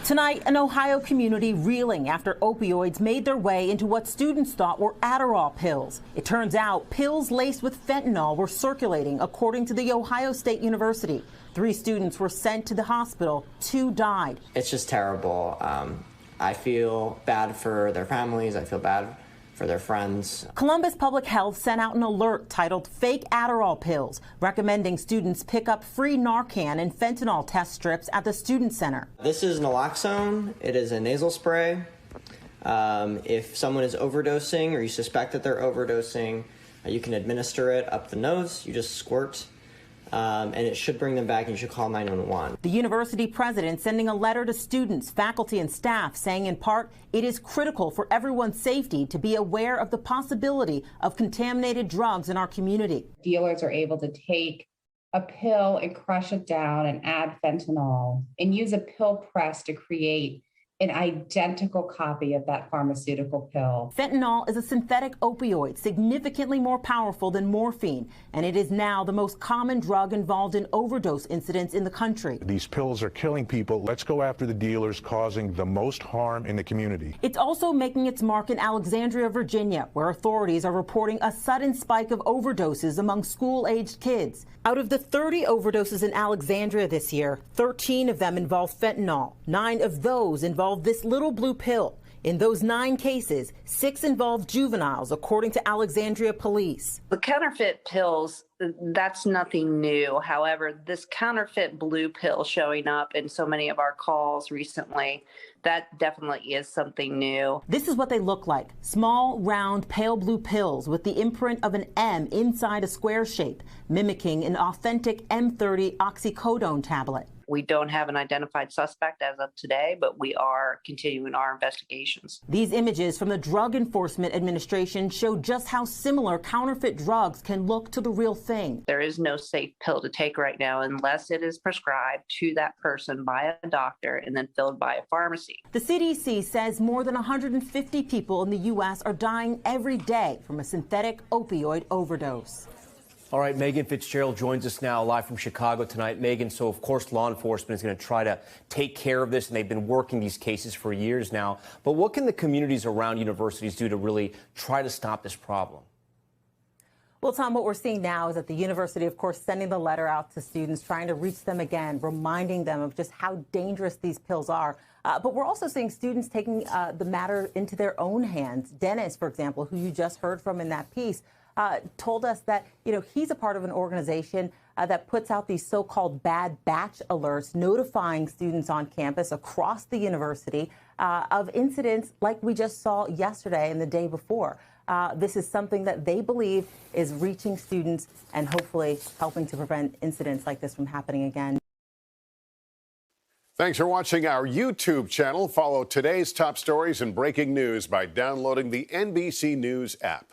Tonight, an Ohio community reeling after opioids made their way into what students thought were Adderall pills. It turns out pills laced with fentanyl were circulating, according to the Ohio State University. 3 students were sent to the hospital. 2 died. It's just terrible. I feel bad for their families. I feel bad for their friends. Columbus Public Health sent out an alert titled Fake Adderall Pills, recommending students pick up free Narcan and fentanyl test strips at the student center. This is naloxone. It is a nasal spray. If someone is overdosing or you suspect that they're overdosing, you can administer it up the nose. You just squirt. And it should bring them back, and you should call 911. The university president sending a letter to students, faculty, and staff saying in part, it is critical for everyone's safety to be aware of the possibility of contaminated drugs in our community. Dealers are able to take a pill and crush it down and add fentanyl and use a pill press to create an identical copy of that pharmaceutical pill. Fentanyl is a synthetic opioid, significantly more powerful than morphine, and it is now the most common drug involved in overdose incidents in the country. These pills are killing people. Let's go after the dealers causing the most harm in the community. It's also making its mark in Alexandria, Virginia, where authorities are reporting a sudden spike of overdoses among school-aged kids. Out of the 30 overdoses in Alexandria this year, 13 of them involve fentanyl. 9 of those involve this little blue pill. In those 9 cases, 6 involved juveniles, according to Alexandria police. The counterfeit pills, that's nothing new. However, this counterfeit blue pill showing up in so many of our calls recently, that definitely is something new. This is what they look like. Small, round, pale blue pills with the imprint of an M inside a square shape, mimicking an authentic M30 oxycodone tablet. We don't have an identified suspect as of today, but we are continuing our investigations. These images from the Drug Enforcement Administration show just how similar counterfeit drugs can look to the real thing. There is no safe pill to take right now unless it is prescribed to that person by a doctor and then filled by a pharmacy. The CDC says more than 150 people in the U.S. are dying every day from a synthetic opioid overdose. All right, Megan Fitzgerald joins us now live from Chicago tonight. Megan, so of course law enforcement is going to try to take care of this, and they've been working these cases for years now. But what can the communities around universities do to really try to stop this problem? Well, Tom, what we're seeing now is that the university, of course, sending the letter out to students, trying to reach them again, reminding them of just how dangerous these pills are. But we're also seeing students taking the matter into their own hands. Dennis, for example, who you just heard from in that piece, told us that, he's a part of an organization that puts out these so-called bad batch alerts, notifying students on campus across the university of incidents like we just saw yesterday and the day before. This is something that they believe is reaching students and hopefully helping to prevent incidents like this from happening again. Thanks for watching our YouTube channel. Follow today's top stories and breaking news by downloading the NBC News app.